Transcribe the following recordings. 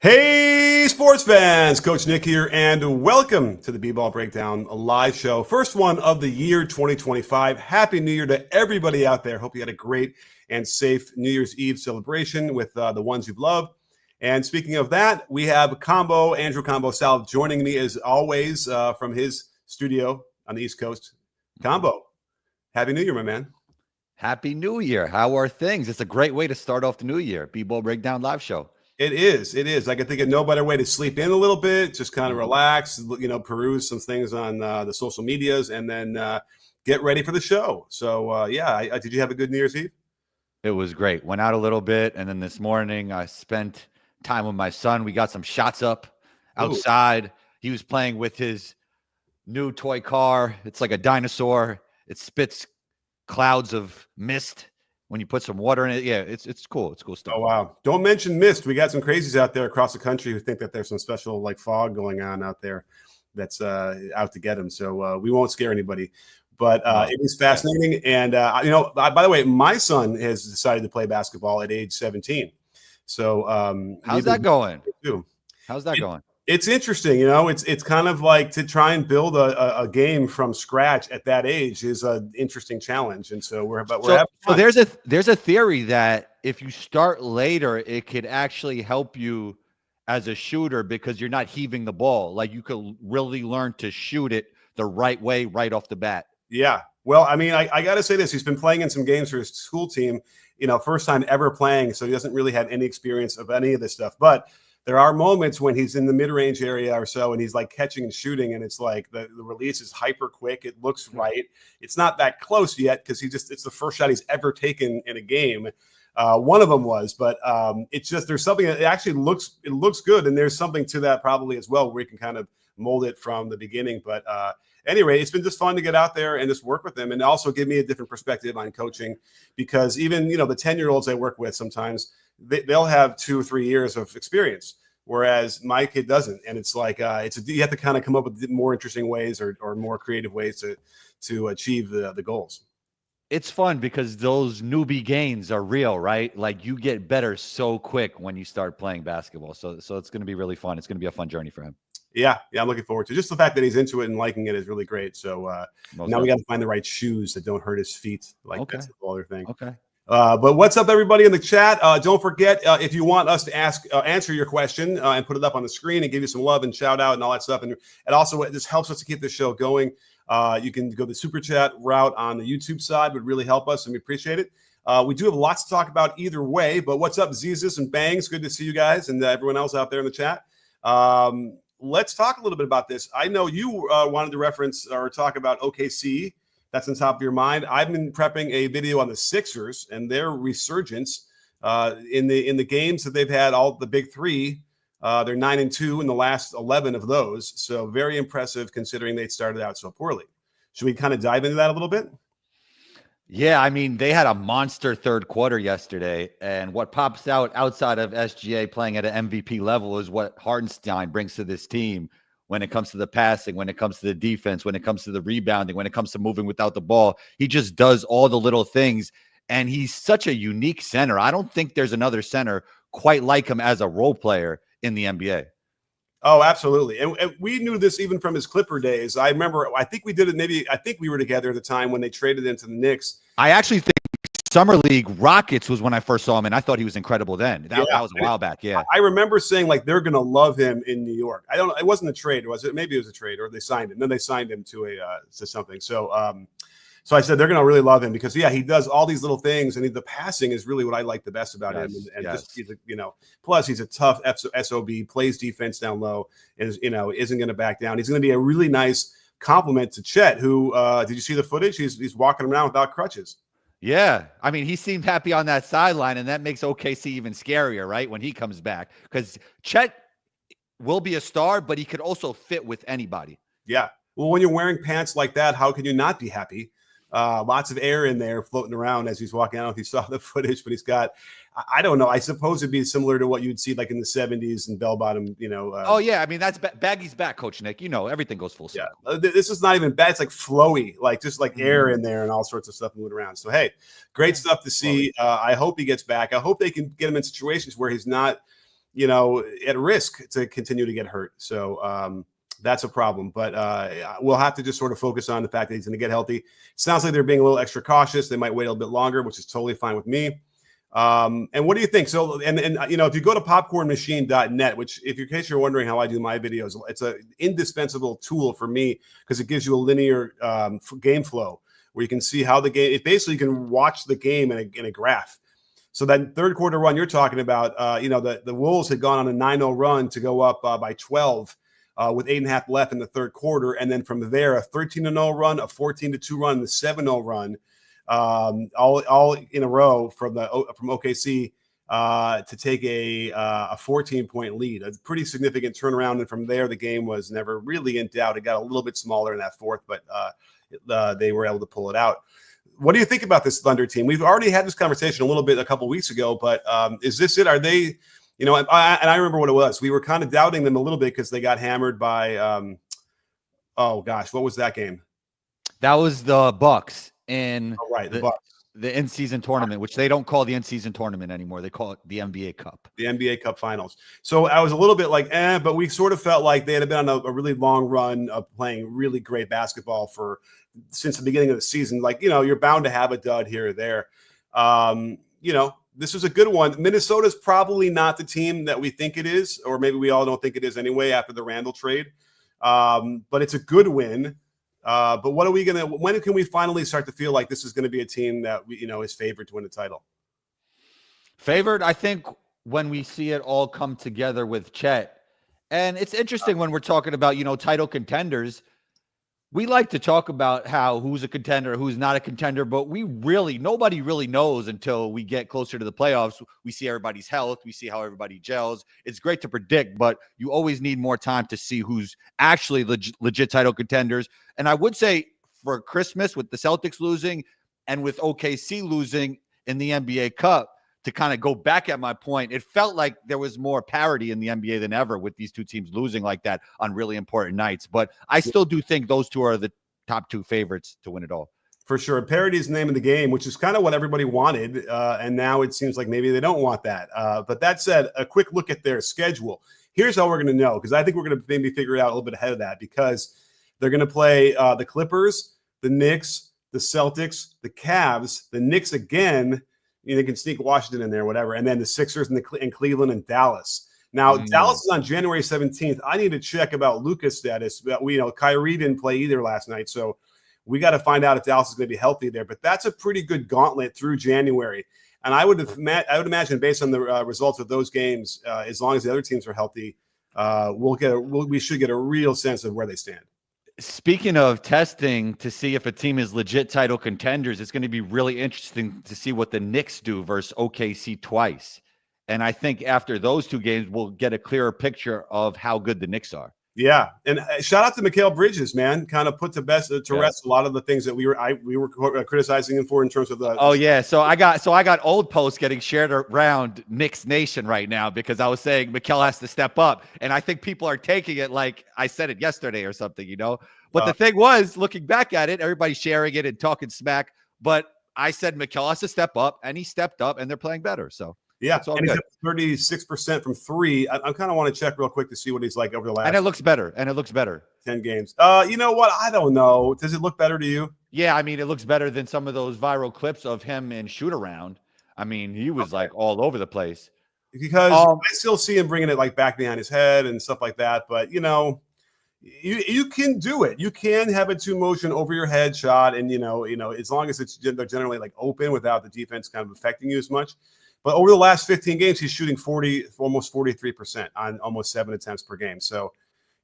Hey, sports fans, Coach Nick here, and welcome to the B-Ball Breakdown, a live show. First one of the year 2025. Happy New Year to everybody out there. Hope you had a great and safe New Year's Eve celebration with the ones you've loved. And speaking of that, we have Andrew Combo Sal, joining me as always from his studio on the East Coast. Combo, Happy New Year, my man. Happy New Year. How are things? It's a great way to start off the new year. B-Ball Breakdown live show. It is. I can think of no better way to sleep in a little bit, just kind of relax, peruse some things on the social medias, and then get ready for the show. So, did you have a good New Year's Eve? It was great. Went out a little bit, and then this morning I spent time with my son. We got some shots up outside. Ooh. He was playing with his new toy car. It's like a dinosaur. It spits clouds of mist when you put some water in it. Yeah, it's cool. It's cool stuff. Oh, wow. Don't mention mist. We got some crazies out there across the country who think that there's some special fog going on out there that's out to get them. So we won't scare anybody. But it is fascinating. And, by the way, my son has decided to play basketball at age 17. So how's that going? How's that going? It's interesting, it's kind of like to try and build a game from scratch at that age is an interesting challenge. And so we're having fun. So there's a theory that if you start later, it could actually help you as a shooter because you're not heaving the ball. Like you could really learn to shoot it the right way right off the bat. Yeah. Well, I mean, I got to say this. He's been playing in some games for his school team, first time ever playing. So he doesn't really have any experience of any of this stuff. But there are moments when he's in the mid-range area or so, and he's like catching and shooting, and it's like the release is hyper quick. It looks right. It's not that close yet because it's the first shot he's ever taken in a game. One of them was, but it's just there's something that actually looks good, and there's something to that probably as well where you can kind of mold it from the beginning. But anyway, it's been just fun to get out there and just work with them, and also give me a different perspective on coaching because even the 10-year-olds I work with sometimes. They'll have 2 or 3 years of experience, whereas my kid doesn't. And it's like you have to kind of come up with more interesting ways or more creative ways to achieve the goals. It's fun because those newbie gains are real, right? Like you get better so quick when you start playing basketball. So it's going to be really fun. It's going to be a fun journey for him. Yeah, I'm looking forward to it. Just the fact that he's into it and liking it is really great. So now we got to find the right shoes that don't hurt his feet. That's the other thing. Okay. But what's up, everybody in the chat? Don't forget, if you want us to answer your question and put it up on the screen and give you some love and shout out and all that stuff. And it also just helps us to keep this show going. You can go the super chat route on the YouTube side, would really help us and we appreciate it. We do have lots to talk about either way, but what's up, Zezus and Bangs? Good to see you guys and everyone else out there in the chat. Let's talk a little bit about this. I know you wanted to reference or talk about OKC. That's on top of your mind. I've been prepping a video on the Sixers and their resurgence in the games that they've had. All the big three, they're 9-2 in the last 11 of those. So very impressive considering they started out so poorly. Should we kind of dive into that a little bit? Yeah, I mean, they had a monster third quarter yesterday, and what pops out outside of SGA playing at an MVP level is what Hartenstein brings to this team. When it comes to the passing, when it comes to the defense, when it comes to the rebounding, when it comes to moving without the ball, he just does all the little things. And he's such a unique center. I don't think there's another center quite like him as a role player in the NBA. Oh, absolutely. And we knew this even from his Clipper days. I remember, I think we did it. I think we were together at the time when they traded into the Knicks. I actually think Summer League Rockets was when I first saw him, and I thought he was incredible then. That was a while back. Yeah, I remember saying they're going to love him in New York. I don't know. It wasn't a trade, was it? Maybe it was a trade, or they signed him. Then they signed him to something. So I said they're going to really love him because he does all these little things, and the passing is really what I like the best about him. And just plus he's a tough SOB, plays defense down low, and isn't going to back down. He's going to be a really nice compliment to Chet, who did you see the footage? He's walking around without crutches. Yeah. I mean, he seemed happy on that sideline, and that makes OKC even scarier, right, when he comes back. Because Chet will be a star, but he could also fit with anybody. Yeah. Well, when you're wearing pants like that, how can you not be happy? Lots of air in there floating around as he's walking out. I don't know if you saw the footage, but he's got, I don't know. I suppose it'd be similar to what you'd see like in the 70s and bell bottom, oh, yeah. I mean, that's Baggy's back, Coach Nick. Everything goes full circle. Yeah. This is not even bad. It's like flowy, just air in there and all sorts of stuff moving around. So, hey, great stuff to see. I hope he gets back. I hope they can get him in situations where he's not at risk to continue to get hurt. So that's a problem. But we'll have to just sort of focus on the fact that he's going to get healthy. It sounds like they're being a little extra cautious. They might wait a little bit longer, which is totally fine with me. And what do you think? So, and if you go to popcornmachine.net, which in case you're wondering how I do my videos, it's an indispensable tool for me because it gives you a linear game flow where you can see how the game, basically you can watch the game in a graph. So that third quarter run you're talking about, the Wolves had gone on a 9-0 run to go up by 12 with 8.5 left in the third quarter. And then from there, a 13-0 run, a 14-2 run, the 7-0 run. All in a row from OKC to take a 14-point lead, a pretty significant turnaround. And from there, the game was never really in doubt. It got a little bit smaller in that fourth, but they were able to pull it out. What do you think about this Thunder team? We've already had this conversation a couple weeks ago, but is this it? Are they, and I remember what it was. We were kind of doubting them a little bit because they got hammered by, what was that game? That was the Bucks. In the in-season tournament, which they don't call the in-season tournament anymore. They call it the NBA Cup. The NBA Cup Finals. So I was a little bit like, but we sort of felt like they had been on a really long run of playing really great basketball since the beginning of the season. Like, you're bound to have a dud here or there. This is a good one. Minnesota's probably not the team that we think it is, or maybe we all don't think it is anyway after the Randall trade. But it's a good win. But when can we finally start to feel like this is going to be a team that is favored to win the title? Favored, I think, when we see it all come together with Chet. And it's interesting when we're talking about, title contenders. We like to talk about who's a contender, who's not a contender, but nobody really knows until we get closer to the playoffs. We see everybody's health. We see how everybody gels. It's great to predict, but you always need more time to see who's actually legit title contenders. And I would say for Christmas, with the Celtics losing and with OKC losing in the NBA Cup, to kind of go back at my point, it felt like there was more parity in the NBA than ever with these two teams losing like that on really important nights. But I still do think those two are the top two favorites to win it all. For sure. Parity is the name of the game, which is kind of what everybody wanted. And now it seems like maybe they don't want that. But that said, a quick look at their schedule. Here's how we're going to know, because I think we're going to maybe figure it out a little bit ahead of that, because they're going to play the Clippers, the Knicks, the Celtics, the Cavs, the Knicks again. They can sneak Washington in there, whatever. And then the Sixers and Cleveland and Dallas. Now, Dallas is on January 17th. I need to check about Luka's status. Kyrie didn't play either last night. So we got to find out if Dallas is going to be healthy there. But that's a pretty good gauntlet through January. And I would imagine, based on the results of those games, as long as the other teams are healthy, we should get a real sense of where they stand. Speaking of testing to see if a team is legit title contenders, it's going to be really interesting to see what the Knicks do versus OKC twice. And I think after those two games, we'll get a clearer picture of how good the Knicks are. Yeah, and shout out to Mikal Bridges, man. Kind of put to rest a lot of the things that we were criticizing him for in terms of the. Oh yeah, so I got old posts getting shared around Knicks Nation right now because I was saying Mikal has to step up, and I think people are taking it like I said it yesterday or something, But the thing was, looking back at it, everybody's sharing it and talking smack. But I said Mikal has to step up, and he stepped up, and they're playing better. So. Yeah, and he's up 36% from three. I kind of want to check real quick to see what he's like over the last. And it looks better. 10 games. You know what? I don't know. Does it look better to you? Yeah, I mean, it looks better than some of those viral clips of him in shoot around. I mean, he was like all over the place. Because I still see him bringing it like back behind his head and stuff like that. But you can do it. You can have a 2-motion over your head shot, and as long as they're generally like open without the defense kind of affecting you as much. But over the last 15 games, he's shooting almost 43% on almost 7 attempts per game. So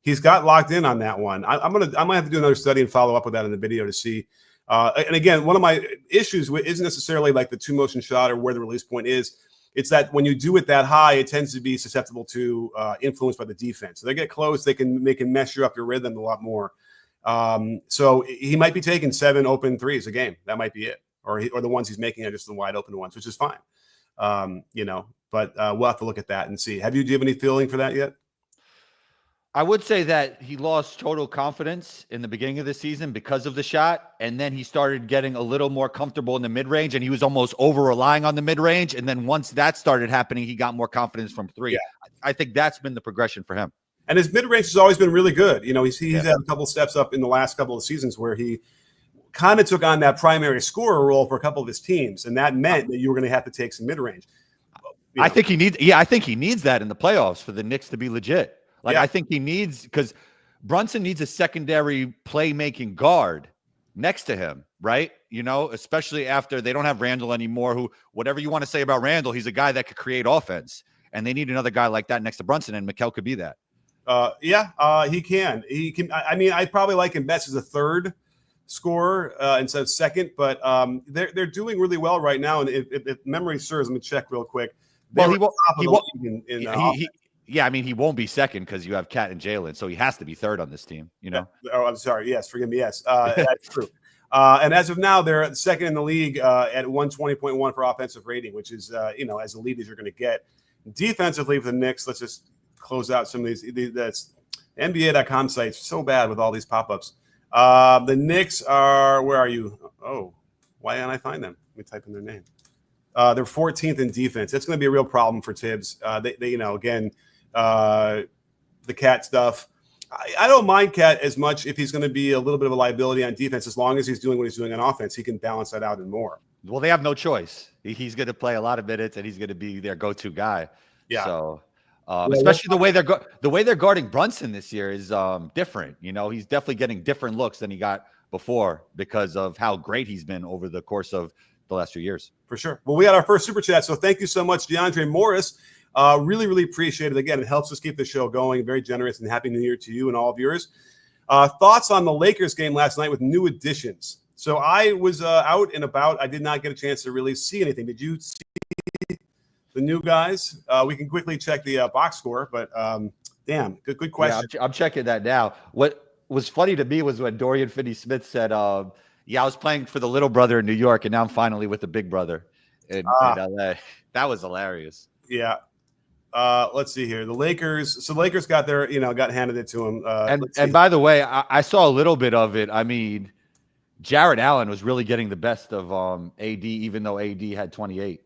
he's got locked in on that one. I might have to do another study and follow up with that in the video to see. And again, one of my issues isn't necessarily like the 2-motion shot or where the release point is. It's that when you do it that high, it tends to be susceptible to influence by the defense. So they get close, they can mess you up your rhythm a lot more. So he might be taking 7 open threes a game. That might be it. Or the ones he's making are just the wide open ones, which is fine. But we'll have to look at that and see. Do you have any feeling for that yet? I would say that he lost total confidence in the beginning of the season because of the shot, and then he started getting a little more comfortable in the mid-range, and he was almost over-relying on the mid-range, and then once that started happening, he got more confidence from three. Yeah. I think that's been the progression for him. And his mid-range has always been really good. He's had a couple steps up in the last couple of seasons where he kind of took on that primary scorer role for a couple of his teams, and that meant that you were going to have to take some mid-range. I think he needs that in the playoffs for the Knicks to be legit. I think he needs, because Brunson needs a secondary playmaking guard next to him, right? Especially after they don't have Randall anymore, who, whatever you want to say about Randall, he's a guy that could create offense, and they need another guy like that next to Brunson, and Mikal could be that. He can. I probably like him best as a third scorer instead of second, but they're doing really well right now. And if memory serves, let me check real quick. He won't be second because you have Cat and Jalen, so he has to be third on this team. Oh, I'm sorry. Yes, forgive me. Yes, that's true. And as of now, they're second in the league at 120.1 for offensive rating, which is as elite as you're going to get. Defensively for the Knicks, let's just close out some of these. That's NBA.com site's so bad with all these pop-ups. The Knicks are, where are you? Oh, why can't I find them? Let me type in their name. They're 14th in defense. That's going to be a real problem for Tibbs. The Cat stuff. I don't mind Cat as much if he's going to be a little bit of a liability on defense. As long as he's doing what he's doing on offense, he can balance that out and more. Well, they have no choice. He's going to play a lot of minutes, and he's going to be their go-to guy. Yeah. So, especially the way they're guarding Brunson this year is different. He's definitely getting different looks than he got before because of how great he's been over the course of the last few years. For sure. Well, we got our first super chat, so thank you so much, DeAndre Morris. Really, really appreciate it. Again, it helps us keep the show going. Very generous, and Happy New Year to you and all of yours. Thoughts on the Lakers game last night with new additions? So I was out and about. I did not get a chance to really see anything. Did you see the new guys? We can quickly check the box score, but damn, good question. Yeah, I'm checking that now. What was funny to me was when Dorian Finney-Smith said, I was playing for the little brother in New York, and now I'm finally with the big brother in LA. That was hilarious. Yeah. Let's see here. The Lakers. So the Lakers got got handed it to them. And by the way, I saw a little bit of it. I mean, Jared Allen was really getting the best of AD, even though AD had 28.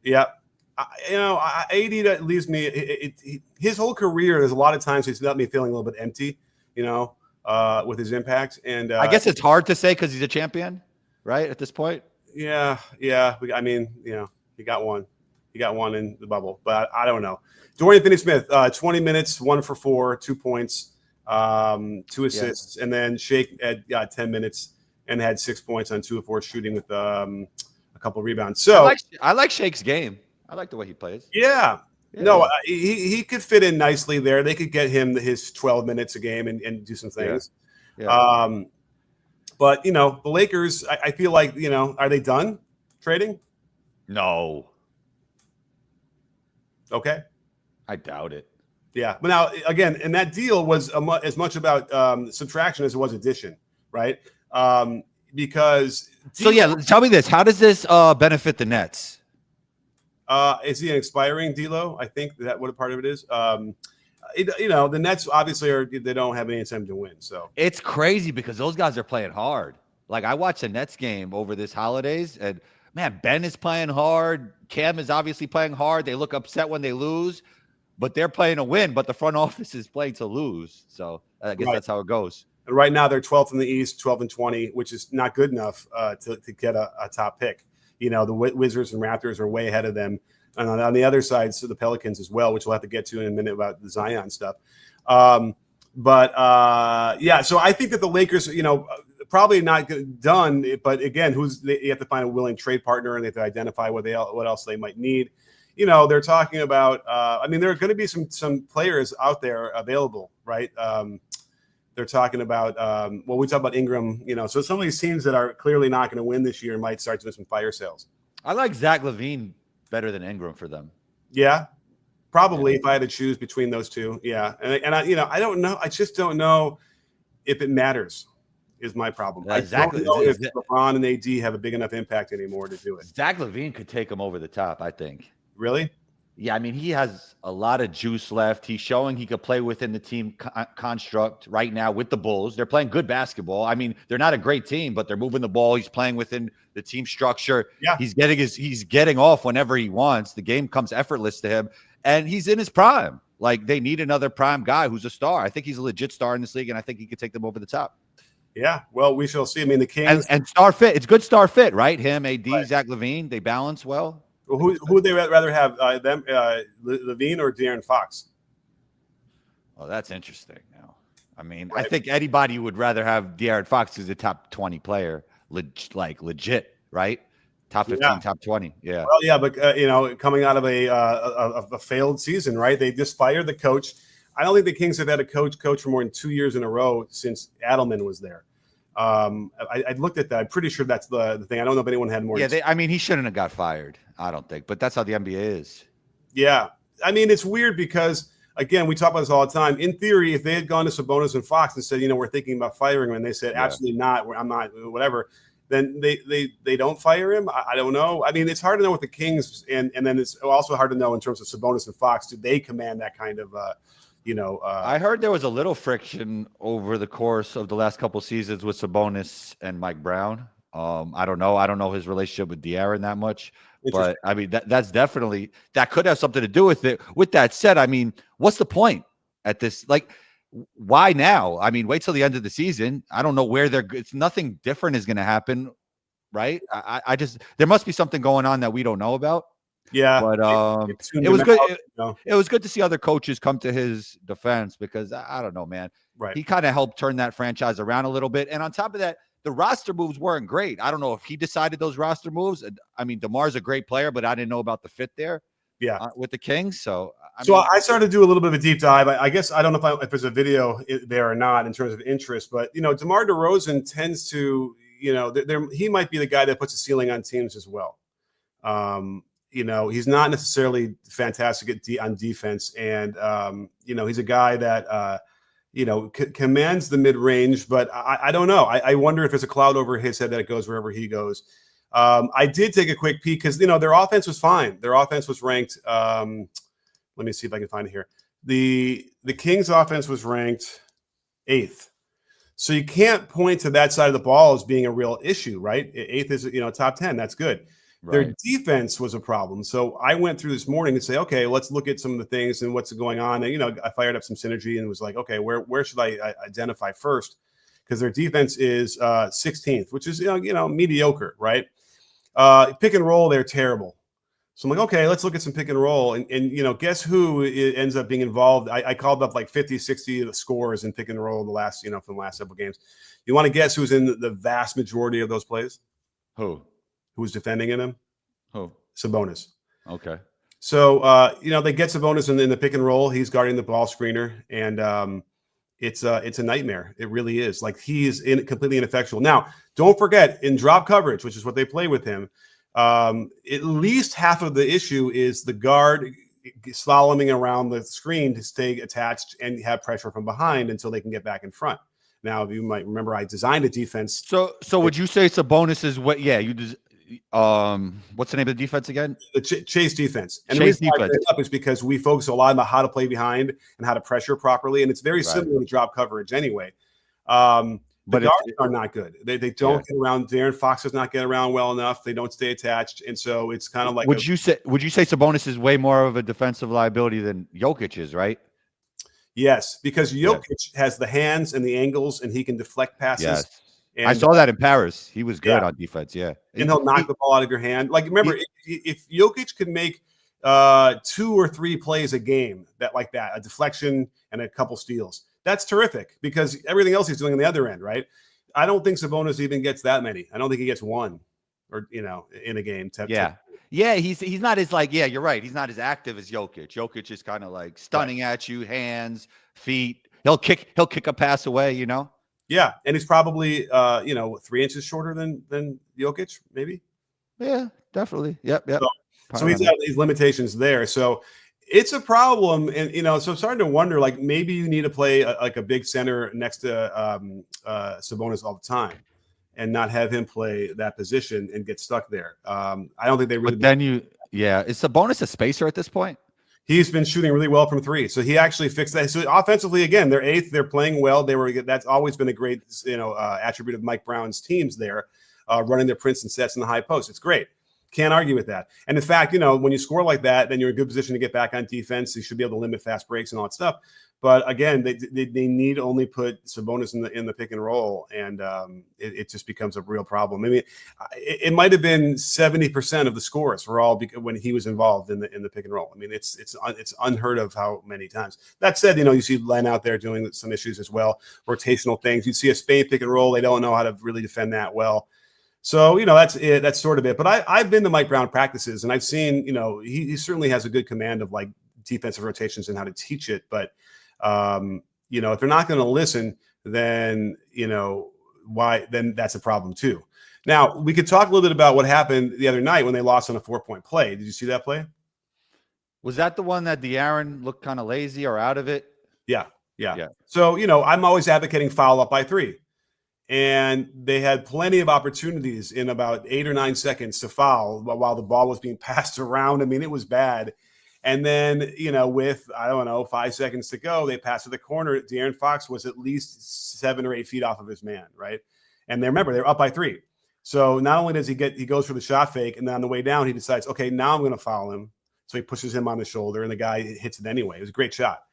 Yeah. AD that leaves me. His whole career, there's a lot of times he's got me feeling a little bit empty. With his impact, and I guess it's hard to say because he's a champion, right? At this point. Yeah. He got one. He got one in the bubble, but I don't know. Dorian Finney-Smith, 20 minutes, 1 for 4, 2 points, 2 assists, and then Shake got 10 minutes and had 6 points on 2 of 4 shooting with a couple of rebounds. So I like Shake's game. I like the way he plays. Yeah. No, he could fit in nicely there. They could get him his 12 minutes a game and do some things. Yeah. But the Lakers, I feel like are they done trading? No. Okay. I doubt it. Yeah, but now again, and that deal was as much about subtraction as it was addition, right? Because tell me this: how does this benefit the Nets? Is he an expiring D'Lo? I think that what a part of it is. The Nets obviously they don't have any incentive to win. So it's crazy because those guys are playing hard. Like I watched the Nets game over this holidays, and man, Ben is playing hard. Cam is obviously playing hard. They look upset when they lose, but they're playing to win. But the front office is playing to lose. So I guess that's how it goes. And right now they're 12th in the East, 12-20, which is not good enough to get a top pick. The Wizards and Raptors are way ahead of them. And on the other side, so the Pelicans as well, which we'll have to get to in a minute about the Zion stuff. So I think that the Lakers, probably not done. But again, you have to find a willing trade partner, and they have to identify what else they might need. They're talking about. There are going to be some players out there available, right? They're talking about. We talk about Ingram. So some of these teams that are clearly not going to win this year might start doing some fire sales. I like Zach LaVine better than Ingram for them. Yeah, probably if I had to choose between those two. Yeah, and I don't know. I just don't know if it matters. Is my problem. Exactly. I don't know if LeBron and AD have a big enough impact anymore to do it. Zach LaVine could take him over the top, I think. Really? Yeah, I mean, he has a lot of juice left. He's showing he could play within the team construct right now with the Bulls. They're playing good basketball. I mean, they're not a great team, but they're moving the ball. He's playing within the team structure. Yeah. He's getting off whenever he wants. The game comes effortless to him, and he's in his prime. Like, they need another prime guy who's a star. I think he's a legit star in this league, and I think he could take them over the top. Yeah, well, we shall see. I mean, the Kings and star fit. It's good star fit, right? Him, AD, right. Zach LaVine, they balance well. Who would they rather have, them, LaVine or De'Aaron Fox? Oh, that's interesting. Now, I mean, right. I think anybody would rather have De'Aaron Fox as a top 20 player, legit, right? Top 15, top 20. Yeah. Well, yeah, but coming out of a failed season, right? They just fired the coach. I don't think the Kings have had a coach for more than 2 years in a row since Adelman was there. I looked at that. I'm pretty sure that's the thing. I don't know if anyone had more. Yeah, I mean, he shouldn't have got fired. I don't think, but that's how the NBA is. Yeah, I mean, it's weird because again, we talk about this all the time. In theory, if they had gone to Sabonis and Fox and said, we're thinking about firing him, and they said, absolutely not, I'm not, whatever, then they don't fire him. I don't know. I mean, it's hard to know with the Kings, and then it's also hard to know in terms of Sabonis and Fox. Do they command that kind of I heard there was a little friction over the course of the last couple seasons with Sabonis and Mike Brown. I don't know. I don't know his relationship with De'Aaron that much, but I mean, that's definitely, that could have something to do with it. With that said, I mean, what's the point at this? Like, why now? I mean, wait till the end of the season. I don't know where it's nothing different is going to happen. Right. I just, there must be something going on that we don't know about. Yeah, but it was good. It was good to see other coaches come to his defense because I don't know, man. Right. He kind of helped turn that franchise around a little bit. And on top of that, the roster moves weren't great. I don't know if he decided those roster moves. I mean, DeMar's a great player, but I didn't know about the fit there. Yeah, with the Kings. So I started to do a little bit of a deep dive. I guess I don't know if there's a video there or not in terms of interest, but DeMar DeRozan tends to he might be the guy that puts a ceiling on teams as well. He's not necessarily fantastic on defense, and he's a guy that commands the mid range. But I don't know. I wonder if there's a cloud over his head that it goes wherever he goes. I did take a quick peek because their offense was fine. Their offense was ranked. Let me see if I can find it here. The Kings' offense was ranked 8th. So you can't point to that side of the ball as being a real issue, right? 8th is top 10. That's good. Right. Their defense was a problem. So I went through this morning and say, okay, let's look at some of the things and what's going on. And, I fired up some synergy and was like, okay, where should I identify first? Because their defense is 16th, which is, mediocre, right? Pick and roll, they're terrible. So I'm like, okay, let's look at some pick and roll. And guess who ends up being involved? I called up like 50, 60 of the scores in pick and roll from the last several games. You want to guess who's in the vast majority of those plays? Who? Who's defending in him? Who? Sabonis. Okay. So, they get Sabonis in the pick and roll. He's guarding the ball screener, and it's a nightmare. It really is. Like, he's completely ineffectual. Now, don't forget, in drop coverage, which is what they play with him, at least half of the issue is the guard slaloming around the screen to stay attached and have pressure from behind until they can get back in front. Now, you might remember I designed a defense. So would you say Sabonis is what? Yeah, what's the name of the defense again? The chase defense. And chase the reason defense I up is because we focus a lot on how to play behind and how to pressure properly, and it's very similar to drop coverage anyway. But guards are not good. They don't get around. De'Aaron Fox does not get around well enough. They don't stay attached, and so it's kind of like. Would you say Sabonis is way more of a defensive liability than Jokic is, right? Yes, because Jokic has the hands and the angles, and he can deflect passes. Yes. And, I saw that in Paris. He was good on defense. Yeah, and he'll knock the ball out of your hand. Like, remember, if Jokic could make 2 or 3 plays a game a deflection and a couple steals, that's terrific because everything else he's doing on the other end, right? I don't think Sabonis even gets that many. I don't think he gets 1 or in a game. Yeah, he's not as you're right. He's not as active as Jokic. Jokic is kind of like stunning at you, hands, feet. He'll kick a pass away, Yeah, and he's probably 3 inches shorter than Jokic, maybe. Yeah, definitely. Yep. So he's got these limitations there. So it's a problem, and so I'm starting to wonder, like, maybe you need to play a big center next to Sabonis all the time, and not have him play that position and get stuck there. I don't think they really. But then is Sabonis a spacer at this point? He's been shooting really well from three, so he actually fixed that. So offensively, again, they're 8th. They're playing well. That's always been a great attribute of Mike Brown's teams there, running their Princeton sets in the high post. It's great. Can't argue with that. And in fact, when you score like that, then you're in a good position to get back on defense. You should be able to limit fast breaks and all that stuff. But again, they need only put Sabonis in the pick and roll, and it just becomes a real problem. I mean, it might have been 70% of the scores were all when he was involved in the pick and roll. I mean, it's unheard of how many times. That said, you see Len out there doing some issues as well, rotational things. You see a Spain pick and roll; they don't know how to really defend that well. So, that's it. That's sort of it. But I've been to Mike Brown practices, and I've seen, he certainly has a good command of like defensive rotations and how to teach it. But, if they're not going to listen, then, why? Then that's a problem too. Now, we could talk a little bit about what happened the other night when they lost on a 4-point play. Did you see that play? Was that the one that De'Aaron looked kind of lazy or out of it? Yeah. So, I'm always advocating foul up by 3. And they had plenty of opportunities in about 8 or 9 seconds to foul while the ball was being passed around. I mean, it was bad. And then, with, 5 seconds to go, they passed to the corner. De'Aaron Fox was at least 7 or 8 feet off of his man, right? And remember, they're up by 3. So not only does he goes for the shot fake, and then on the way down, he decides, okay, now I'm going to foul him. So he pushes him on the shoulder, and the guy hits it anyway. It was a great shot.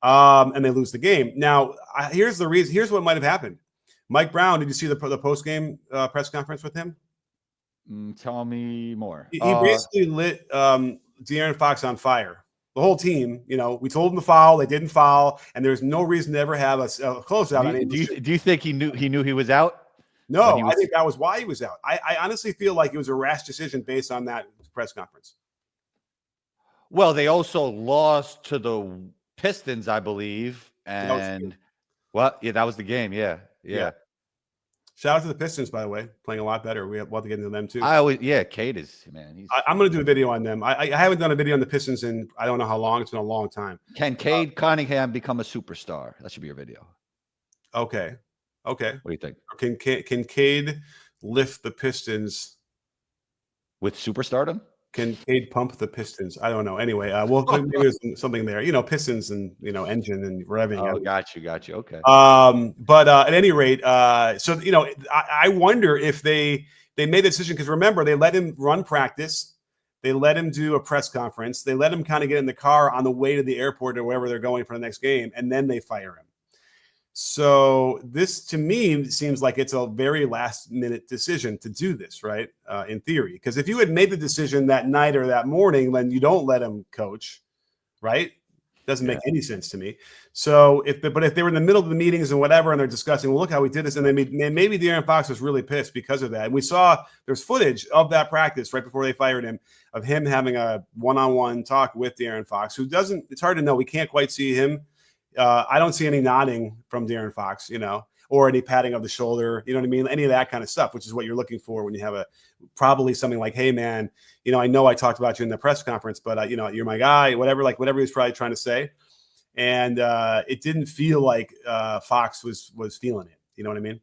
And they lose the game. Now, here's the reason. Here's what might have happened. Mike Brown, did you see the post-game press conference with him? Tell me more. He basically lit De'Aaron Fox on fire. The whole team, we told him to foul. They didn't foul, and there's no reason to ever have a closeout. Do you think he knew he was out? No, I think that was why he was out. I honestly feel like it was a rash decision based on that press conference. Well, they also lost to the Pistons, I believe, and that was the game. Yeah. Shout out to the Pistons, by the way, playing a lot better. We'll have to get into them too. Cade is, man. I'm going to do a video on them. I haven't done a video on the Pistons in I don't know how long. It's been a long time. Can Cade Cunningham become a superstar? That should be your video. Okay. What do you think? Can Cade lift the Pistons with superstardom? Can Cade pump the Pistons? I don't know. Anyway, maybe there's something there. Pistons and engine and revving. Oh, got you. Okay. But at any rate, so I wonder if they made the decision because remember they let him run practice, they let him do a press conference, they let him kind of get in the car on the way to the airport or wherever they're going for the next game, and then they fire him. So this, to me, seems like it's a very last-minute decision to do this, right? In theory, because if you had made the decision that night or that morning, then you don't let him coach, right? Doesn't make any sense to me. So if they were in the middle of the meetings and whatever, and they're discussing, well, look how we did this, and then maybe De'Aaron Fox was really pissed because of that. And we saw there's footage of that practice right before they fired him, of him having a one-on-one talk with De'Aaron Fox, who doesn't. It's hard to know. We can't quite see him. I don't see any nodding from De'Aaron Fox, or any patting of the shoulder, you know what I mean? Any of that kind of stuff, which is what you're looking for when you have probably something like, hey, man, I know I talked about you in the press conference, but, you're my guy, whatever he's probably trying to say. And it didn't feel like Fox was feeling it. You know what I mean?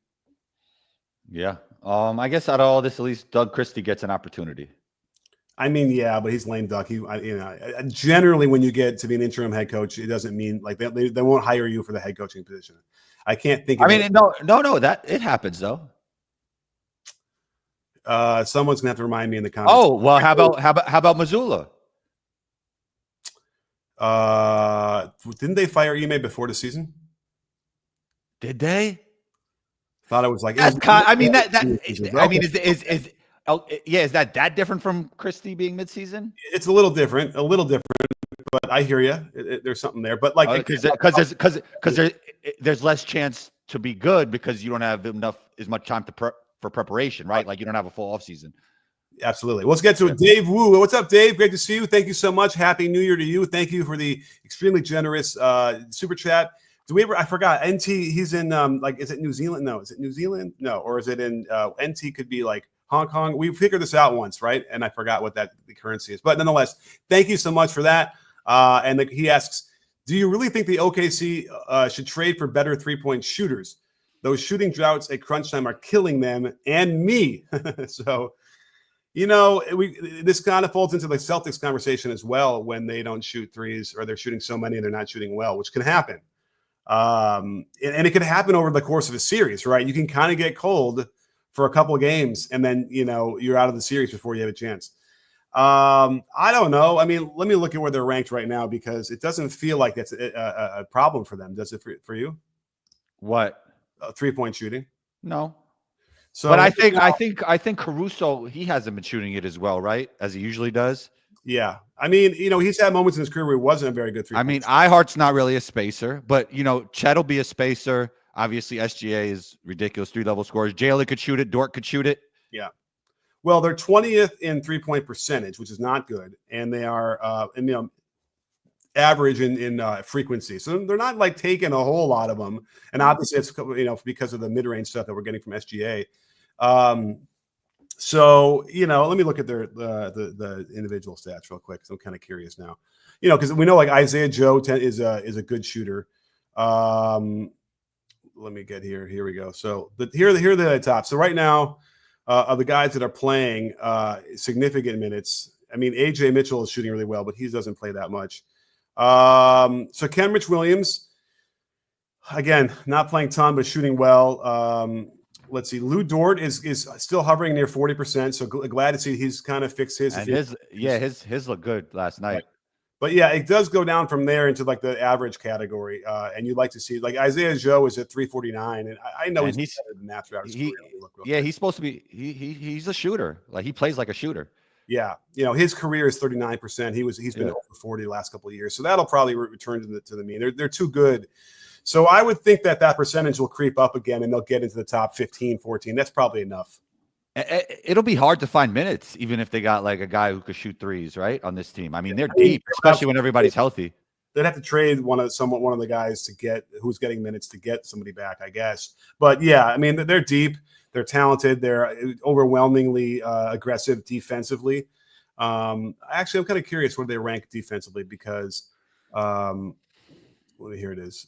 Yeah. I guess out of all this, at least Doug Christie gets an opportunity. I mean, yeah, but he's lame duck. Generally, when you get to be an interim head coach, it doesn't mean like they won't hire you for the head coaching position. I can't think. No, that it happens though. Someone's gonna have to remind me in the comments. Oh well, how about Missoula? Didn't they fire Ime before the season? Did they? Thought it was like. Is that different from Christie being midseason? It's a little different, but I hear you. There's something there, but like because there's less chance to be good because you don't have as much time for preparation, right? Like you don't have a full off season. Absolutely. Let's get to it. Dave Wu. What's up, Dave? Great to see you. Thank you so much. Happy New Year to you. Thank you for the extremely generous super chat. I forgot. NT, he's in is it New Zealand? No. Is it New Zealand? No. Or is it in NT could be like Hong Kong? We figured this out once, right? And I forgot what the currency is. But nonetheless, thank you so much for that. He asks, do you really think the OKC should trade for better three-point shooters? Those shooting droughts at crunch time are killing them and me. So, This kind of folds into the Celtics conversation as well when they don't shoot threes or they're shooting so many and they're not shooting well, which can happen. And it can happen over the course of a series, right? You can kind of get cold for a couple of games and then, you're out of the series before you have a chance. I don't know. I mean, let me look at where they're ranked right now because it doesn't feel like that's a problem for them. Does it for you? What? 3-point shooting? No. So, but I think Caruso, he hasn't been shooting it as well, right? As he usually does. Yeah. I mean, he's had moments in his career where he wasn't a very good 3-point. I mean, Ihart's not really a spacer, but Chet will be a spacer. Obviously, SGA is ridiculous 3-level scorers. Jalen could shoot it. Dort could shoot it. Yeah. Well, they're 20th in 3-point percentage, which is not good, and they are, average in frequency. So they're not like taking a whole lot of them. And obviously, it's because of the mid-range stuff that we're getting from SGA. So let me look at the individual stats real quick because I'm kind of curious now. Because we know like Isaiah Joe is a good shooter. Let me get here. Here we go. So here are the top. So right now, of the guys that are playing significant minutes, I mean AJ Mitchell is shooting really well, but he doesn't play that much. So Kenrich Williams, again, not playing ton, but shooting well. Let's see. Lou Dort is still hovering near 40%. So glad to see he's kind of fixed his. And his looked good last night. Right. But yeah, it does go down from there into like the average category. And you'd like to see like Isaiah Joe is at 349. And I know he's better than that throughout his career. He's supposed to be, he's a shooter. Like he plays like a shooter. Yeah. His career is 39%. He's been over 40 the last couple of years. So that'll probably return to the mean. They're too good. So I would think that percentage will creep up again and they'll get into the top 15, 14. That's probably enough. It'll be hard to find minutes, even if they got like a guy who could shoot threes, right? On this team. I mean, they're deep, especially when everybody's healthy. They'd have to trade one of the guys to get who's getting minutes to get somebody back, I guess. But yeah, I mean, they're deep. They're talented. They're overwhelmingly aggressive defensively. Actually, I'm kind of curious where they rank defensively because here it is.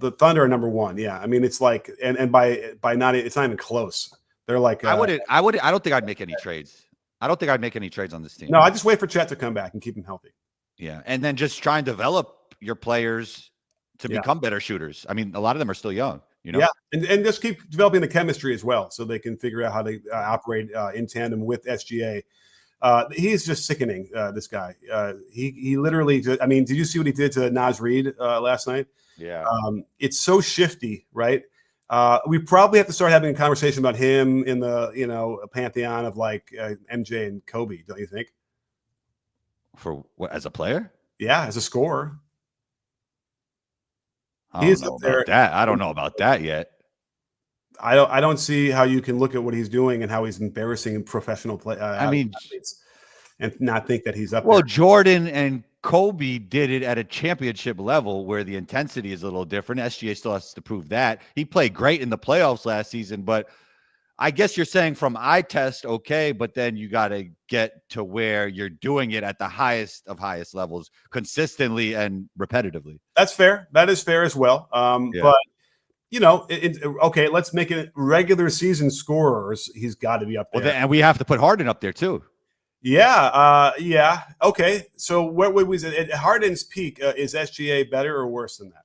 The Thunder are number 1. Yeah, I mean it's like and by not it's not even close. They're like I don't think I'd make any trades. I don't think I'd make any trades on this team. No, I just wait for Chet to come back and keep him healthy. Yeah, and then just try and develop your players to become better shooters. I mean, a lot of them are still young. Yeah, and just keep developing the chemistry as well, so they can figure out how to operate in tandem with SGA. He's just sickening. This guy. He literally. I mean, did you see what he did to Naz Reid last night? Yeah. It's so shifty, right? We probably have to start having a conversation about him in the pantheon of like MJ and Kobe, don't you think? For what, as a player? Yeah, as a scorer. I don't know about that yet. I don't see how you can look at what he's doing and how he's embarrassing professional play. Athletes and not think that he's up there. Well, Jordan and Kobe did it at a championship level where the intensity is a little different. SGA still has to prove that. He played great in the playoffs last season, but I guess you're saying from eye test, okay, but then you got to get to where you're doing it at the highest of highest levels consistently and repetitively. That's fair. That is fair as well. But okay, let's make it regular season scorers. He's got to be up there. Well, and we have to put Harden up there too. Yeah. Okay. So what was it? At Harden's peak, is SGA better or worse than that?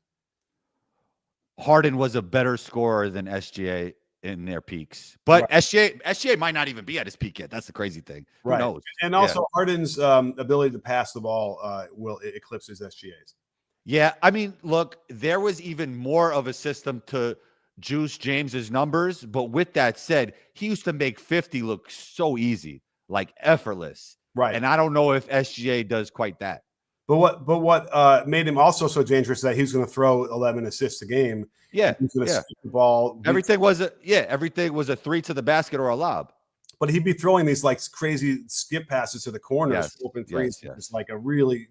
Harden was a better scorer than SGA in their peaks, but right. SGA might not even be at his peak yet. That's the crazy thing. Right. Who knows? And also Harden's ability to pass the ball will eclipse his SGA's. Yeah. I mean, look, there was even more of a system to juice James's numbers, but with that said, he used to make 50 look so easy. Like effortless, right? And I don't know if SGA does quite that. But what made him also so dangerous is that he was going to throw 11 assists a game. Yeah, he was going to skip the ball. Everything was a 3 to the basket or a lob. But he'd be throwing these like crazy skip passes to the corners, open threes. Yes. It's like a really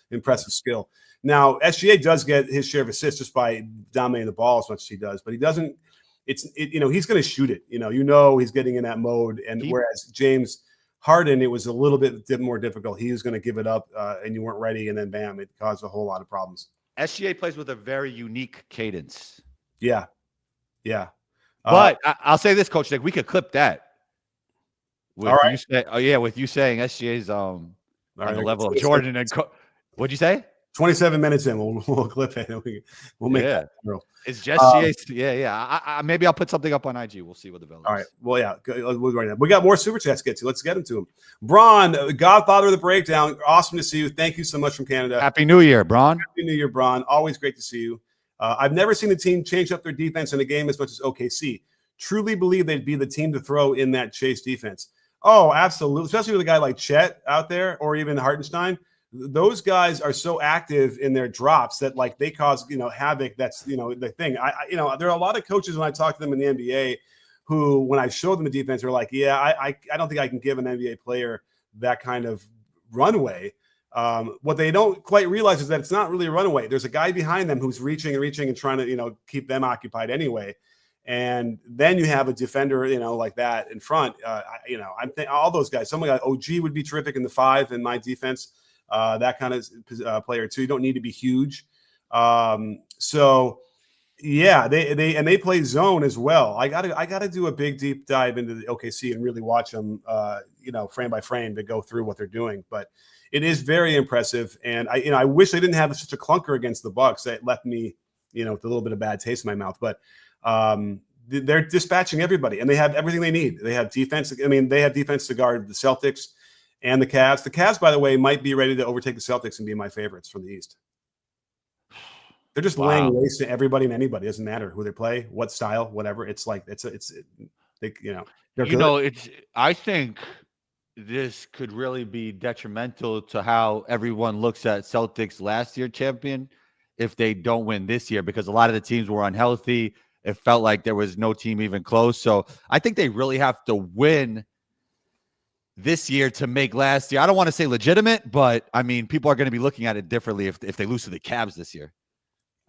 impressive skill. Now SGA does get his share of assists just by dominating the ball as much as he does, but he doesn't. He's going to shoot it. He's getting in that mode, and whereas James Harden, it was a little bit more difficult. He was going to give it up, and you weren't ready, and then bam, it caused a whole lot of problems. SGA plays with a very unique cadence. Yeah. But I'll say this, Coach Nick, we could clip that. All right. With you saying SGA's on the level of 27 Jordan and what'd you say? 27 minutes in, we'll clip it. We'll make that real. It's just SGA. Maybe I'll put something up on IG. We'll see what develops. All right. Well, yeah. We got more super chats to get to. Let's get into them. Braun, Godfather of the Breakdown. Awesome to see you. Thank you so much from Canada. Happy New Year, Braun. Happy New Year, Braun. Always great to see you. I've never seen a team change up their defense in a game as much as OKC. Truly believe they'd be the team to throw in that chase defense. Oh, absolutely. Especially with a guy like Chet out there or even Hartenstein. Those guys are so active in their drops that like they cause, havoc. That's, the thing. There are a lot of coaches when I talk to them in the NBA who, when I show them the defense, they're like, yeah, I don't think I can give an NBA player that kind of runway. What they don't quite realize is that it's not really a runaway. There's a guy behind them who's reaching and trying to, keep them occupied anyway. And then you have a defender, like that in front. I'm thinking all those guys. Someone like OG would be terrific in the 5 in my defense. That kind of player too. You don't need to be huge. So yeah, they play zone as well. I gotta do a big deep dive into the OKC and really watch them, frame by frame to go through what they're doing. But it is very impressive, and I wish they didn't have such a clunker against the Bucks. That left me, with a little bit of bad taste in my mouth. But they're dispatching everybody, and they have everything they need. They have defense. They have defense to guard the Celtics and the Cavs. The Cavs, by the way, might be ready to overtake the Celtics and be my favorites from the East. They're just laying waste to everybody and anybody. It doesn't matter who they play, what style, whatever. It's like they're good. I think this could really be detrimental to how everyone looks at Celtics last year champion if they don't win this year, because a lot of the teams were unhealthy. It felt like there was no team even close. So I think they really have to win this year to make last year. I don't want to say legitimate, but people are going to be looking at it differently if they lose to the Cavs this year.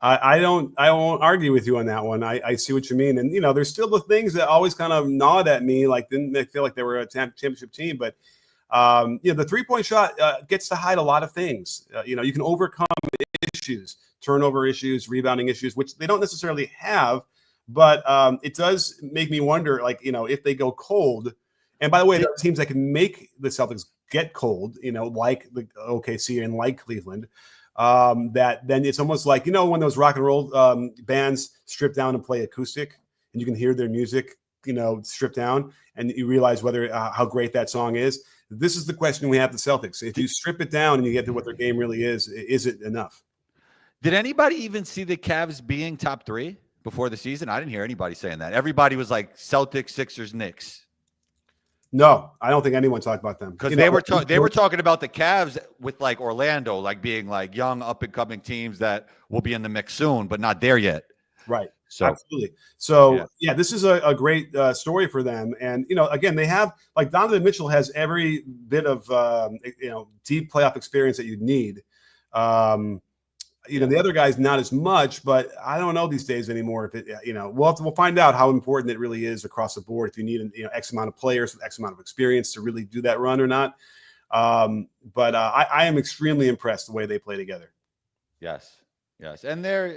I won't argue with you on that one. I see what you mean. And, there's still the things that always kind of gnawed at me. Like, didn't they feel like they were a championship team? But, the 3-point shot gets to hide a lot of things. You can overcome issues, turnover issues, rebounding issues, which they don't necessarily have. But it does make me wonder, if they go cold. And by the way, there are teams that can make the Celtics get cold, like the OKC and like Cleveland. That then it's almost like, when those rock and roll bands strip down and play acoustic and you can hear their music, stripped down, and you realize whether how great that song is. This is the question we have the Celtics. If you strip it down and you get to what their game really is it enough? Did anybody even see the Cavs being top 3 before the season? I didn't hear anybody saying that. Everybody was like Celtics, Sixers, Knicks. No, I don't think anyone talked about them because they were talking about the Cavs with like Orlando, like being like young up and coming teams that will be in the mix soon, but not there yet. Right. So absolutely. So yeah, this is a great story for them. And again, they have like Donovan Mitchell has every bit of deep playoff experience that you'd need. The other guys not as much, but I don't know these days anymore. If it, we'll find out how important it really is across the board. If you need X amount of players with X amount of experience to really do that run or not. But I am extremely impressed the way they play together. Yes, and they're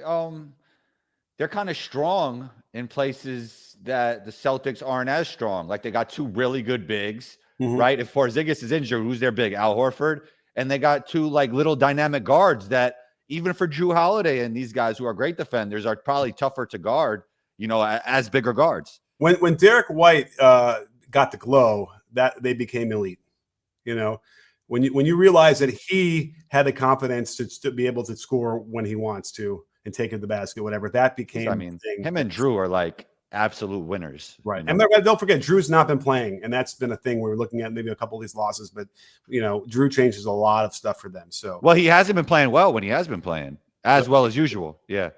kind of strong in places that the Celtics aren't as strong. Like they got 2 really good bigs, right? If Porzingis is injured, who's their big? Al Horford, and they got 2 like little dynamic guards that. Even for Drew Holiday and these guys who are great defenders are probably tougher to guard, as bigger guards. When Derek White got the glow, that they became elite. When you realize that he had the confidence to be able to score when he wants to and take it to the basket, whatever, that became. Him and Drew are like absolute winners, right? And don't forget, Drew's not been playing, and that's been a thing we're looking at. Maybe a couple of these losses, but Drew changes a lot of stuff for them. So he hasn't been playing well when he has been playing as well as usual. Yeah,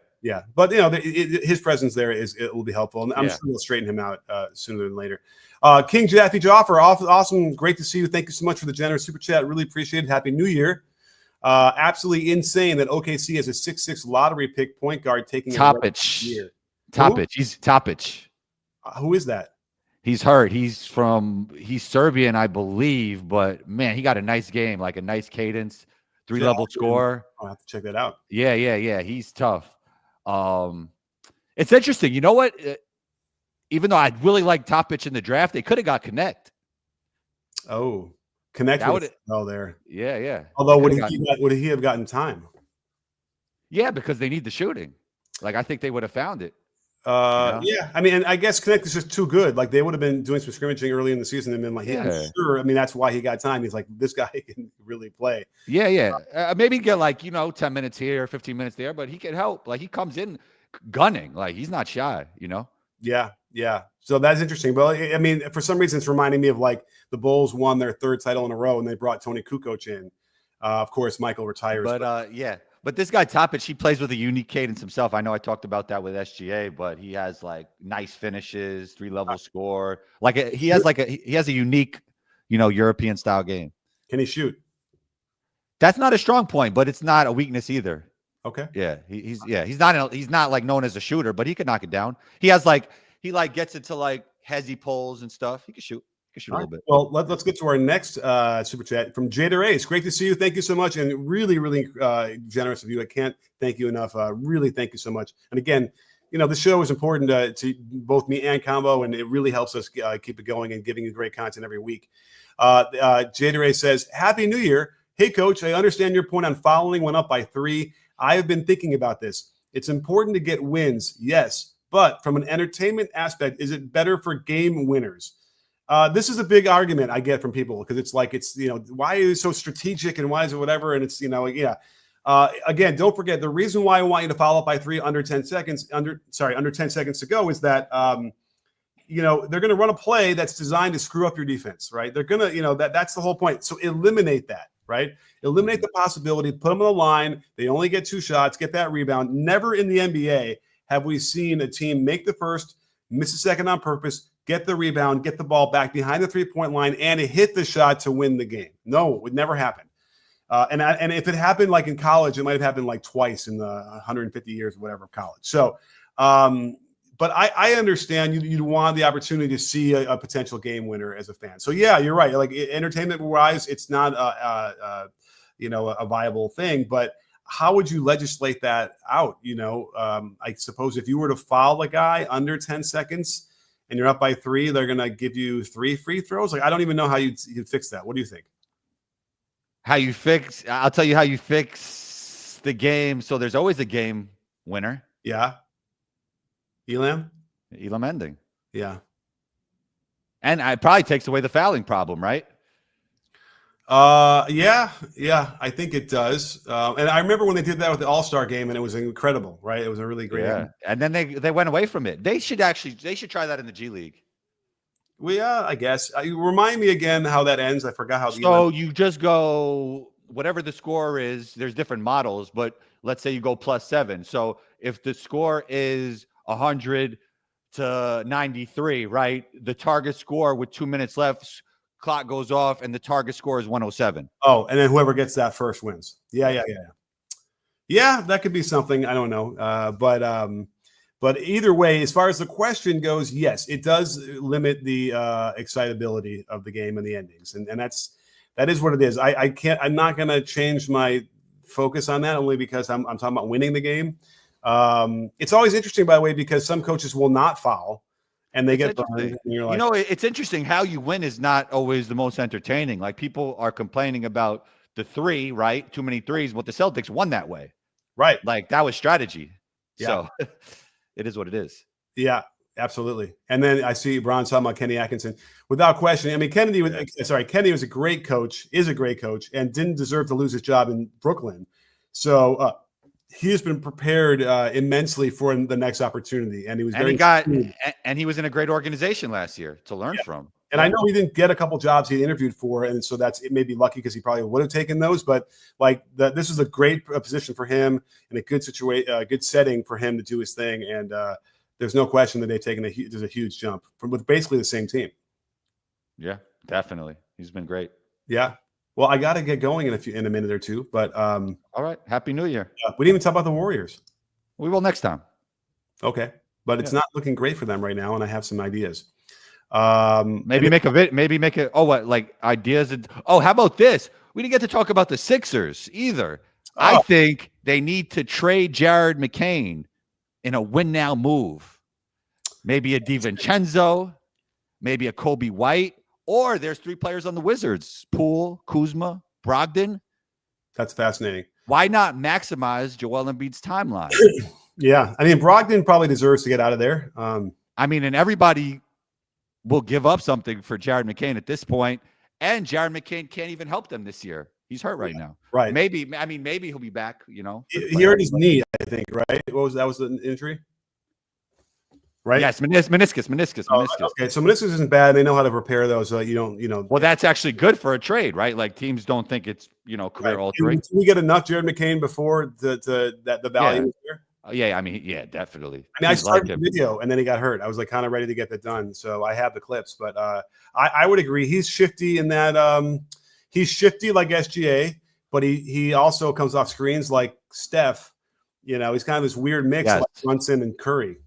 but his presence there it will be helpful, and I'm sure we'll straighten him out sooner than later. King Jaffe Joffer, awesome, great to see you. Thank you so much for the generous super chat. Really appreciate it. Happy New Year. Absolutely insane that OKC has a 6'6" lottery pick point guard taking Topic. He's Topic. Who is that? He's hurt. He's Serbian, I believe, but man, he got a nice game, like a nice cadence, 3-level score. I'll have to check that out. Yeah. He's tough. It's interesting. You know what? Even though I'd really like Topic in the draft, they could have got Connect. Oh, Connect That would would, well there. yeah. Although would he have gotten time? Yeah, because they need the shooting. Like I think they would have found it. Yeah. I mean, and I guess Connect is just too good. Like they would have been doing some scrimmaging early in the season and been like, yeah, I'm sure. I mean, that's why he got time. He's like, this guy can really play. Yeah. Maybe get like 10 minutes here, 15 minutes there, but he can help. Like he comes in gunning. Like he's not shy. Yeah. So that's interesting. But I mean, for some reason, it's reminding me of like the Bulls won their 3rd title in a row and they brought Tony Kukoc in. Of course, Michael retires. But this guy Topic, he plays with a unique cadence himself. I know I talked about that with SGA, but he has like nice finishes, 3-level score. Like he has a unique, European style game. Can he shoot? That's not a strong point, but it's not a weakness either. Okay. Yeah, he's not like known as a shooter, but he could knock it down. He gets into like hezzy pulls and stuff. He can shoot. A little bit. Well, let's get to our next super chat from Jada Ray. It's great to see you. Thank you so much, and really, really generous of you. I can't thank you enough. Really, thank you so much. And again, the show is important to both me and Combo, and it really helps us keep it going and giving you great content every week. Jada Ray says, "Happy New Year. Hey, Coach. I understand your point on fouling when up by 3. I have been thinking about this. It's important to get wins, yes, but from an entertainment aspect, is it better for game winners?" This is a big argument I get from people because it's like, why is it so strategic and why is it whatever? And it's, again, don't forget the reason why I want you to follow up by 3 under 10 seconds to go is that, they're going to run a play that's designed to screw up your defense, right? They're going to, that's the whole point. So eliminate that, right? Eliminate the possibility, put them on the line. They only get 2 shots, get that rebound. Never in the NBA have we seen a team make the first, miss a second on purpose, get the rebound, get the ball back behind the 3-point line, and hit the shot to win the game. No, it would never happen. And if it happened like in college, it might have happened like twice in the 150 years or whatever of college. So, but I understand you'd want the opportunity to see a potential game winner as a fan. So yeah, you're right. Like entertainment-wise, it's not a viable thing. But how would you legislate that out? I suppose if you were to foul a guy under 10 seconds. And you're up by 3, they're going to give you 3 free throws. Like, I don't even know how you'd fix that. What do you think? I'll tell you how you fix the game. So there's always a game winner. Yeah. Elam ending. Yeah. And it probably takes away the fouling problem, right? Yeah, I think it does. And I remember when they did that with the All-Star game, and it was incredible, right? It was a really great game. And then they went away from it. They should try that in the G League. Well, yeah, I guess. Remind me again how that ends. I forgot how. So you just go whatever the score is. There's different models, but let's say you go +7. So if the score is 100 to 93, right? The target score with 2 minutes left. Clock goes off and the target score is 107. Oh, and then whoever gets that first wins. Yeah. That could be something. I don't know. But either way, as far as the question goes, yes, it does limit the excitability of the game and the endings. And that is what it is. I'm not going to change my focus on that only because I'm talking about winning the game. It's always interesting, by the way, because some coaches will not foul. And they get burned. And you're like, it's interesting how you win is not always the most entertaining. Like people are complaining about the 3, right? Too many threes. But the Celtics won that way. Right. Like that was strategy. Yeah. So it is what it is. Yeah, absolutely. And then I see Bron talking about Kenny Atkinson. Without question. I mean, Kenny was a great coach, is a great coach, and didn't deserve to lose his job in Brooklyn. So he has been prepared immensely for the next opportunity, and he was he was in a great organization last year to learn from. And I know he didn't get a couple jobs he interviewed for, and so it may be lucky because he probably would have taken those. But this is a great position for him and a good situation, good setting for him to do his thing. And there's no question that they've taken a huge jump with basically the same team. Yeah, definitely. He's been great. Yeah. Well, I got to get going in a minute or two, but all right. Happy New Year. We didn't even talk about the Warriors. We will next time. Okay, but it's not looking great for them right now, and I have some ideas. Maybe make it. Oh, what like ideas? How about this? We didn't get to talk about the Sixers either. I think they need to trade Jared McCain in a win now move. Maybe a DiVincenzo, maybe a Kobe White. Or there's 3 players on the Wizards: Poole, Kuzma, Brogdon. That's fascinating. Why not maximize Joel Embiid's timeline? Yeah, I mean, Brogdon probably deserves to get out of there. I mean, and everybody will give up something for Jared McCain at this point, and Jared McCain can't even help them this year. He's hurt right now. Right. Maybe he'll be back. You know, he hurt his knee, I think. Right. That was an injury. Right. Yes, meniscus. Oh, okay, so meniscus isn't bad. They know how to repair those. You don't. Well, that's actually good for a trade, right? Like teams don't think it's career altering. Can we get enough Jared McCain before the value is there? Yeah, I mean, yeah, definitely. I mean, I started the video and then he got hurt. I was like kind of ready to get that done, so I have the clips. But I would agree he's shifty in that he's shifty like SGA, but he also comes off screens like Steph. He's kind of this weird mix like Brunson and Curry.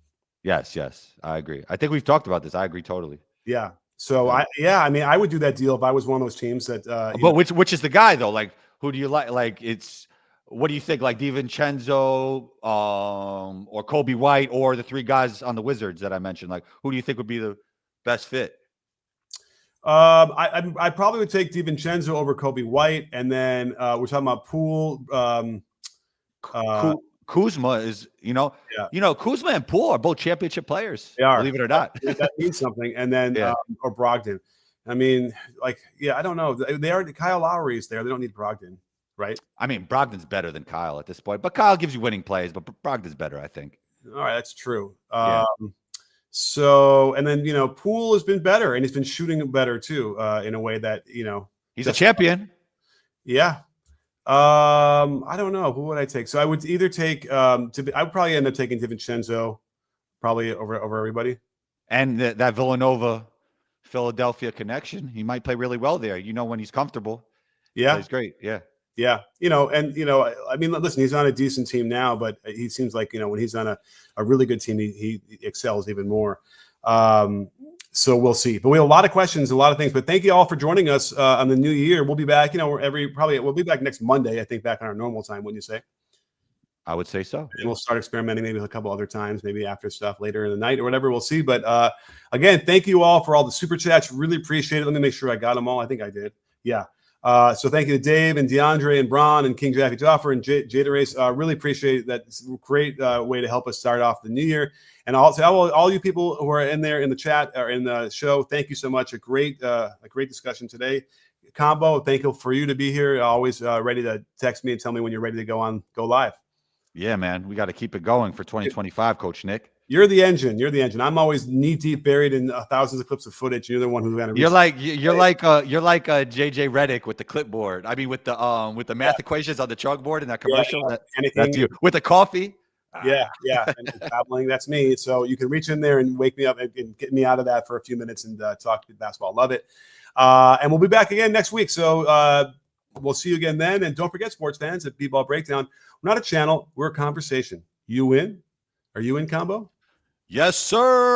Yes, I agree. I think we've talked about this. I agree totally. Yeah. So I mean, I would do that deal if I was one of those teams that. But which is the guy though? Like, who do you like? Like, what do you think? Like DiVincenzo, or Kobe White, or the 3 guys on the Wizards that I mentioned? Like, who do you think would be the best fit? I probably would take DiVincenzo over Kobe White, and then we're talking about Poole. Kuzma is, Kuzma and Poole are both championship players. They are. Believe it or not. That means something. And then, or Brogdon. I mean, I don't know. They are. Kyle Lowry is there. They don't need Brogdon, right? I mean, Brogdon's better than Kyle at this point, but Kyle gives you winning plays, but Brogdon's better, I think. All right, that's true. So, and then, Poole has been better, and he's been shooting better too, in a way that, he's a champion. Yeah. I don't know. Who would I take? So I would either take I would probably end up taking DiVincenzo probably over everybody. And that Villanova Philadelphia connection, he might play really well there. When he's comfortable. Yeah. He's great. Yeah. Yeah. I mean, listen, he's on a decent team now, but he seems like, when he's on a really good team, he excels even more. So we'll see. But we have a lot of questions, a lot of things. But thank you all for joining us on the new year. We'll be back, we'll be back next Monday, I think, back on our normal time, wouldn't you say? I would say so. And we'll start experimenting maybe a couple other times, maybe after stuff later in the night or whatever. We'll see. But again, thank you all for all the super chats. Really appreciate it. Let me make sure I got them all. I think I did. Yeah. So thank you to Dave and DeAndre and Bron and King Jackie Joffer and Jada Race. Really appreciate it. That's a great way to help us start off the new year. And also all you people who are in there in the chat or in the show, thank you so much. A great discussion today. Combo, thank you for you to be here. Always ready to text me and tell me when you're ready to go live. Yeah, man. We got to keep it going for 2025, Coach Nick. You're the engine. I'm always knee deep, buried in thousands of clips of footage. You're the one who's going to. You're like JJ Redick with the clipboard. I mean, with the math equations on the chalkboard in that commercial. That's you with the coffee. Yeah, and babbling. That's me. So you can reach in there and wake me up and get me out of that for a few minutes and talk basketball. Love it. And we'll be back again next week. So we'll see you again then. And don't forget, sports fans, at B-Ball Breakdown, we're not a channel. We're a conversation. You in? Are you in, Combo? Yes, sir.